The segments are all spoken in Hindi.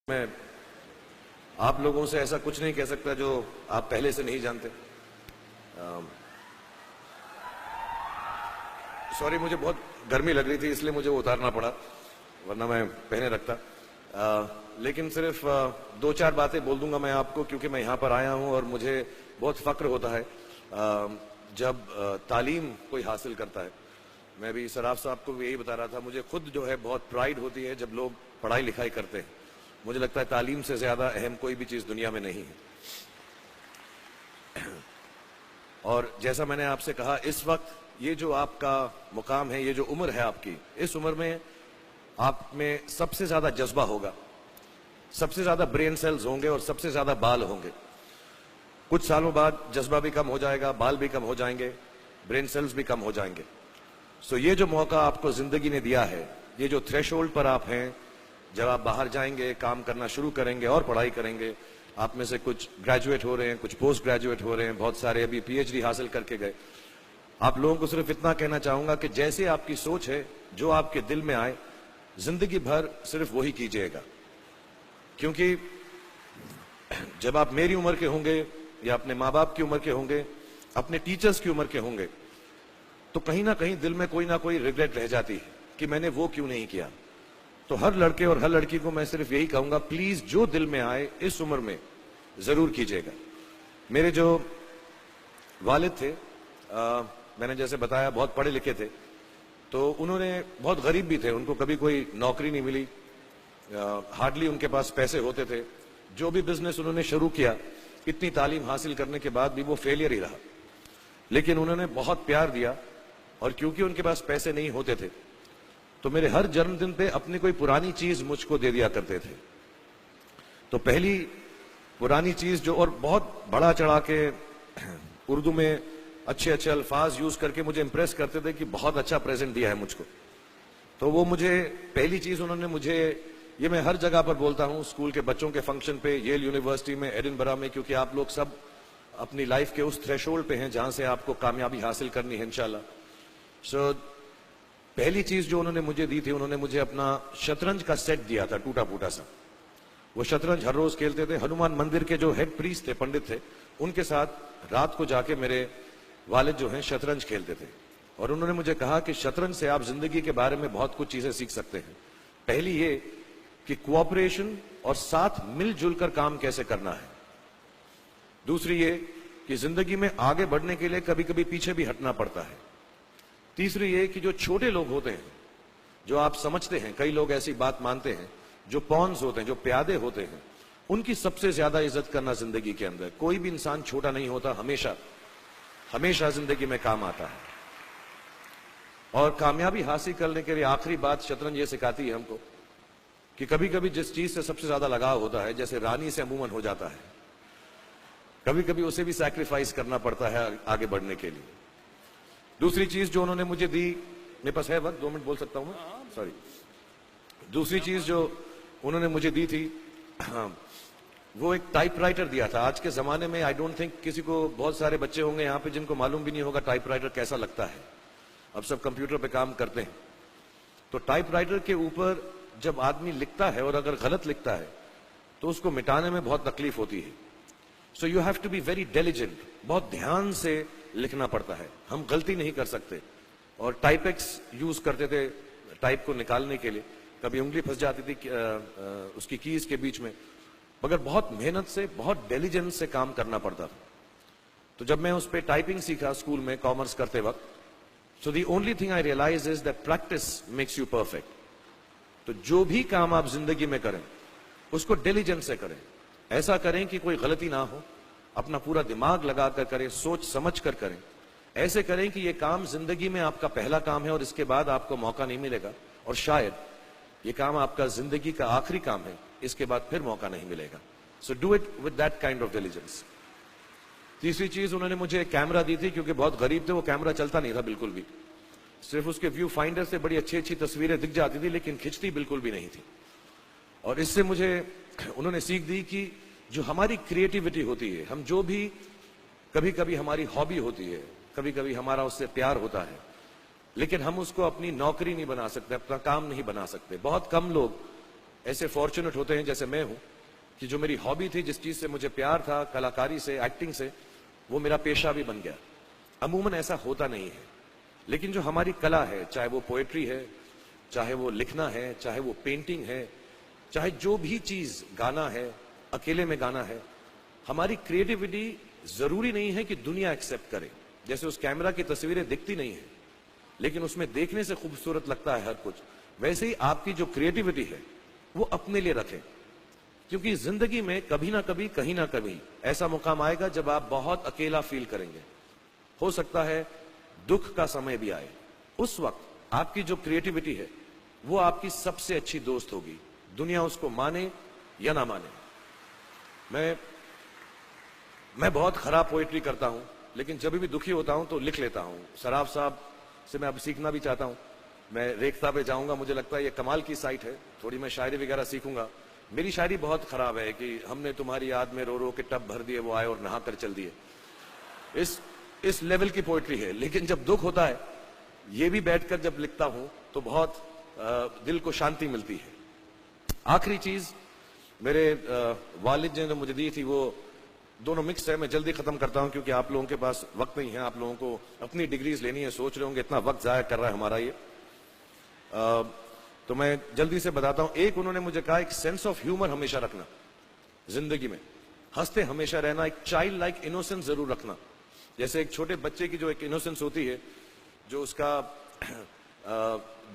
मैं आप लोगों से ऐसा कुछ नहीं कह सकता जो आप पहले से नहीं जानते। सॉरी, मुझे बहुत गर्मी लग रही थी इसलिए मुझे वो उतारना पड़ा, वरना मैं पहने रखता। लेकिन सिर्फ दो चार बातें बोल दूंगा मैं आपको, क्योंकि मैं यहाँ पर आया हूँ और मुझे बहुत फक्र होता है जब तालीम कोई हासिल करता है। मैं भी सराफ साहब को भी यही बता रहा था, मुझे खुद जो है बहुत प्राइड होती है जब लोग पढ़ाई लिखाई करते हैं। मुझे लगता है तालीम से ज्यादा अहम कोई भी चीज दुनिया में नहीं है। और जैसा मैंने आपसे कहा, इस वक्त ये जो आपका मुकाम है, ये जो उम्र है आपकी, इस उम्र में आप में सबसे ज्यादा जज्बा होगा, सबसे ज्यादा ब्रेन सेल्स होंगे और सबसे ज्यादा बाल होंगे। कुछ सालों बाद जज्बा भी कम हो जाएगा, बाल भी कम हो जाएंगे, ब्रेन सेल्स भी कम हो जाएंगे। सो ये जो मौका आपको जिंदगी ने दिया है, ये जो थ्रेशोल्ड पर आप हैं, जब आप बाहर जाएंगे, काम करना शुरू करेंगे और पढ़ाई करेंगे, आप में से कुछ ग्रेजुएट हो रहे हैं, कुछ पोस्ट ग्रेजुएट हो रहे हैं, बहुत सारे अभी पीएचडी हासिल करके गए। आप लोगों को सिर्फ इतना कहना चाहूंगा कि जैसे आपकी सोच है, जो आपके दिल में आए, जिंदगी भर सिर्फ वही कीजिएगा। क्योंकि जब आप मेरी उम्र के होंगे या अपने माँ बाप की उम्र के होंगे, अपने टीचर्स की उम्र के होंगे, तो कहीं ना कहीं दिल में कोई ना कोई रिग्रेट रह जाती है कि मैंने वो क्यों नहीं किया। तो हर लड़के और हर लड़की को मैं सिर्फ यही कहूंगा, प्लीज जो दिल में आए इस उम्र में जरूर कीजिएगा। मेरे जो वालिद थे, मैंने जैसे बताया, बहुत पढ़े लिखे थे, तो उन्होंने बहुत गरीब भी थे, उनको कभी कोई नौकरी नहीं मिली, हार्डली उनके पास पैसे होते थे। जो भी बिजनेस उन्होंने शुरू किया, इतनी तालीम हासिल करने के बाद भी वो फेलियर ही रहा। लेकिन उन्होंने बहुत प्यार दिया, और क्योंकि उनके पास पैसे नहीं होते थे, तो मेरे हर जन्मदिन पे अपनी कोई पुरानी चीज मुझको दे दिया करते थे। तो पहली पुरानी चीज जो, और बहुत बड़ा चढ़ा के उर्दू में अच्छे अच्छे अल्फाज यूज करके मुझे इंप्रेस करते थे कि बहुत अच्छा प्रेजेंट दिया है मुझको। तो वो मुझे पहली चीज उन्होंने मुझे, ये मैं हर जगह पर बोलता हूँ, स्कूल के बच्चों के फंक्शन पे, येल यूनिवर्सिटी में, एडिनबरा में, क्योंकि आप लोग सब अपनी लाइफ के उस थ्रेशोल्ड पे हैं जहां से आपको कामयाबी हासिल करनी है इंशाल्लाह। सो पहली चीज जो उन्होंने मुझे दी थी, उन्होंने मुझे अपना शतरंज का सेट दिया था, टूटा फूटा सा। वो शतरंज हर रोज खेलते थे। हनुमान मंदिर के जो हेड प्रीस्ट थे, पंडित थे, उनके साथ रात को जाके मेरे वालिद जो हैं शतरंज खेलते थे। और उन्होंने मुझे कहा कि शतरंज से आप जिंदगी के बारे में बहुत कुछ चीजें सीख सकते हैं। पहली ये कि कोऑपरेशन और साथ मिलजुल कर काम कैसे करना है। दूसरी ये कि जिंदगी में आगे बढ़ने के लिए कभी कभी पीछे भी हटना पड़ता है। तीसरी ये कि जो छोटे लोग होते हैं, जो आप समझते हैं, कई लोग ऐसी बात मानते हैं, जो पॉन्स होते हैं, जो प्यादे होते हैं, उनकी सबसे ज्यादा इज्जत करना जिंदगी के अंदर। कोई भी इंसान छोटा नहीं होता, हमेशा हमेशा जिंदगी में काम आता है। और कामयाबी हासिल करने के लिए आखिरी बात शतरंज ये सिखाती है हमको कि कभी कभी जिस चीज से सबसे ज्यादा लगाव होता है, जैसे रानी से अमूमन हो जाता है, कभी कभी उसे भी सैक्रिफाइस करना पड़ता है आगे बढ़ने के लिए। दूसरी चीज जो उन्होंने मुझे दी, मेरे पास है वक्त, 2 मिनट बोल सकता हूं मैं, सॉरी। दूसरी चीज जो उन्होंने मुझे दी थी, वो एक टाइपराइटर दिया था। आज के जमाने में आई डोंट थिंक किसी को, बहुत सारे बच्चे होंगे यहाँ पे जिनको मालूम भी नहीं होगा टाइपराइटर कैसा लगता है। अब सब कंप्यूटर पे काम करते हैं। तो टाइपराइटर के ऊपर जब आदमी लिखता है और अगर गलत लिखता है तो उसको मिटाने में बहुत तकलीफ होती है। So you have to be very diligent, बहुत ध्यान से लिखना पड़ता है। हम गलती नहीं कर सकते। और टाइपेक्स यूज करते थे टाइप को निकालने के लिए, कभी उंगली फंस जाती थी उसकी कीज के बीच में, मगर बहुत मेहनत से, बहुत डिलिजेंस से काम करना पड़ता था। तो जब मैं उस पर टाइपिंग सीखा स्कूल में कॉमर्स करते वक्त, so the only thing I realize is that practice makes you perfect. तो जो भी काम आप जिंदगी में करें, उसको डिलिजेंस से करें। ऐसा करें कि कोई गलती ना हो, अपना पूरा दिमाग लगाकर करें, सोच समझ कर करें। ऐसे करें कि ये काम जिंदगी में आपका पहला काम है और इसके बाद आपको मौका नहीं मिलेगा, और शायद ये काम आपका जिंदगी का आखिरी काम है, इसके बाद फिर मौका नहीं मिलेगा। So do it with that kind of diligence. तीसरी चीज उन्होंने मुझे एक कैमरा दी थी, क्योंकि बहुत गरीब थे, वो कैमरा चलता नहीं था बिल्कुल भी। सिर्फ उसके व्यू फाइंडर से बड़ी अच्छी अच्छी तस्वीरें दिख जाती थी, लेकिन खिंचती बिल्कुल भी नहीं थी। और इससे मुझे उन्होंने सीख दी कि जो हमारी क्रिएटिविटी होती है, हम जो भी, कभी कभी हमारी हॉबी होती है, कभी कभी हमारा उससे प्यार होता है, लेकिन हम उसको अपनी नौकरी नहीं बना सकते, अपना काम नहीं बना सकते। बहुत कम लोग ऐसे फॉर्चुनेट होते हैं जैसे मैं हूं कि जो मेरी हॉबी थी, जिस चीज से मुझे प्यार था, कलाकारी से, एक्टिंग से, वो मेरा पेशा भी बन गया। अमूमन ऐसा होता नहीं है, लेकिन जो हमारी कला है, चाहे वो पोएट्री है, चाहे वो लिखना है, चाहे वो पेंटिंग है, चाहे जो भी चीज, गाना है, अकेले में गाना है, हमारी क्रिएटिविटी जरूरी नहीं है कि दुनिया एक्सेप्ट करे। जैसे उस कैमरा की तस्वीरें दिखती नहीं है, लेकिन उसमें देखने से खूबसूरत लगता है हर कुछ, वैसे ही आपकी जो क्रिएटिविटी है वो अपने लिए रखें। क्योंकि जिंदगी में कभी ना कभी, कहीं ना कभी ऐसा मुकाम आएगा जब आप बहुत अकेला फील करेंगे। हो सकता है दुख का समय भी आए, उस वक्त आपकी जो क्रिएटिविटी है वो आपकी सबसे अच्छी दोस्त होगी, दुनिया उसको माने या ना माने। मैं बहुत खराब पोएट्री करता हूं, लेकिन जब भी दुखी होता हूं तो लिख लेता हूं। सराफ साहब से मैं अब सीखना भी चाहता हूं। मैं रेखता पे जाऊंगा, मुझे लगता है ये कमाल की साइट है, थोड़ी मैं शायरी वगैरह सीखूंगा। मेरी शायरी बहुत खराब है कि हमने तुम्हारी याद में रो रो के टब भर दिए, वो आए और नहा कर चल दिए। इस लेवल की पोएट्री है। लेकिन जब दुख होता है, ये भी बैठकर जब लिखता हूं तो बहुत दिल को शांति मिलती है। आखिरी चीज मेरे वालिद ने मुझे दी थी, वो दोनों मिक्स है, मैं जल्दी खत्म करता हूं क्योंकि आप लोगों के पास वक्त नहीं है, आप लोगों को अपनी डिग्रीज लेनी है, सोच रहे होंगे इतना वक्त जाया कर रहा है हमारा ये। तो मैं जल्दी से बताता हूं। एक उन्होंने मुझे कहा, एक सेंस ऑफ ह्यूमर हमेशा रखना जिंदगी में, हंसते हमेशा रहना, एक चाइल्ड लाइक इनोसेंस जरूर रखना। जैसे एक छोटे बच्चे की जो एक इनोसेंस होती है, जो उसका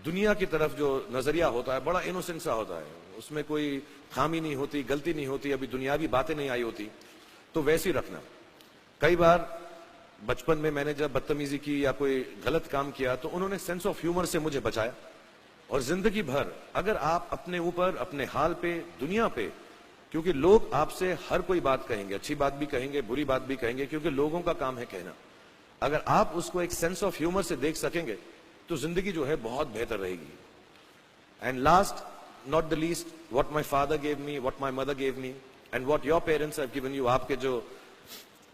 दुनिया की तरफ जो नजरिया होता है, बड़ा इनोसेंट सा होता है, उसमें कोई खामी नहीं होती, गलती नहीं होती, अभी दुनियावी बातें नहीं आई होती, तो वैसे ही रखना। कई बार बचपन में मैंने जब बदतमीजी की या कोई गलत काम किया तो उन्होंने सेंस ऑफ ह्यूमर से मुझे बचाया। और जिंदगी भर अगर आप अपने ऊपर, अपने हाल पे, दुनिया पे, क्योंकि लोग आपसे हर कोई बात कहेंगे, अच्छी बात भी कहेंगे, बुरी बात भी कहेंगे, क्योंकि लोगों का काम है कहना। अगर आप उसको एक सेंस ऑफ ह्यूमर से देख सकेंगे तो जिंदगी जो है बहुत बेहतर रहेगी। And last not the least, what my father gave me, what my mother gave me and what your parents have given you, आपके जो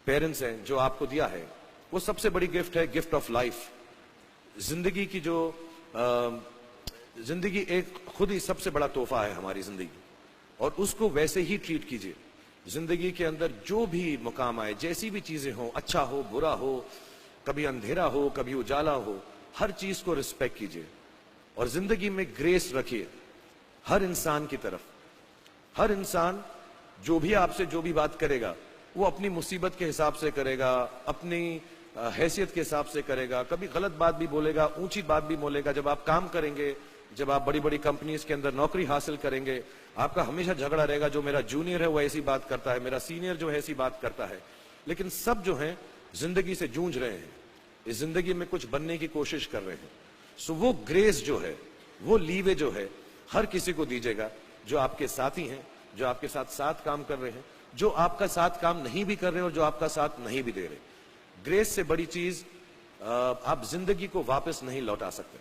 पेरेंट्स हैं, जो आपको दिया है, वो सबसे बड़ी गिफ्ट है, गिफ्ट ऑफ लाइफ। जिंदगी की जो जिंदगी एक खुद ही सबसे बड़ा तोहफा है हमारी जिंदगी, और उसको वैसे ही ट्रीट कीजिए। जिंदगी के अंदर जो भी मुकाम आए, जैसी भी चीजें हो, अच्छा हो, बुरा हो, कभी अंधेरा हो, कभी उजाला हो, हर चीज को रिस्पेक्ट कीजिए और जिंदगी में ग्रेस रखिए हर इंसान की तरफ। हर इंसान जो भी आपसे जो भी बात करेगा, वो अपनी मुसीबत के हिसाब से करेगा, अपनी हैसियत के हिसाब से करेगा। कभी गलत बात भी बोलेगा, ऊंची बात भी बोलेगा। जब आप काम करेंगे, जब आप बड़ी बड़ी कंपनीज के अंदर नौकरी हासिल करेंगे, आपका हमेशा झगड़ा रहेगा, जो मेरा जूनियर है वो ऐसी बात करता है, मेरा सीनियर जो है ऐसी बात करता है। लेकिन सब जो हैं जिंदगी से जूझ रहे हैं, इस जिंदगी में कुछ बनने की कोशिश कर रहे हैं। सो वो ग्रेस जो है, वो लीवे जो है, हर किसी को दीजिएगा, जो आपके साथी हैं, जो आपके साथ साथ काम कर रहे हैं, जो आपका साथ काम नहीं भी कर रहे और जो आपका साथ नहीं भी दे रहे। ग्रेस से बड़ी चीज आप जिंदगी को वापस नहीं लौटा सकते।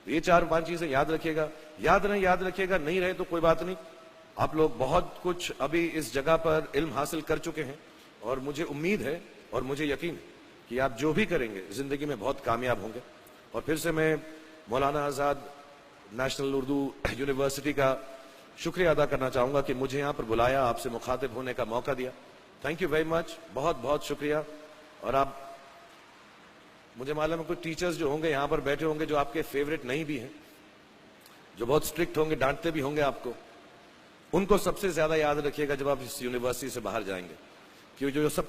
ये 4-5 चीजें याद रखिएगा। याद रखिएगा, नहीं रहे तो कोई बात नहीं। आप लोग बहुत कुछ अभी इस जगह पर इल्म हासिल कर चुके हैं और मुझे उम्मीद है और मुझे यकीन है कि आप जो भी करेंगे जिंदगी में बहुत कामयाब होंगे। और फिर से मैं मौलाना आजाद नेशनल उर्दू यूनिवर्सिटी का शुक्रिया अदा करना चाहूंगा कि मुझे यहाँ पर बुलाया, आपसे मुखातिब होने का मौका दिया। थैंक यू वेरी मच, बहुत बहुत शुक्रिया। और आप, मुझे मालूम है कुछ टीचर्स जो होंगे यहाँ पर बैठे होंगे जो आपके फेवरेट नहीं भी हैं, जो बहुत स्ट्रिक्ट होंगे, डांटते भी होंगे आपको, उनको सबसे ज्यादा याद रखिएगा जब आप इस यूनिवर्सिटी से बाहर जाएंगे, क्योंकि जो सब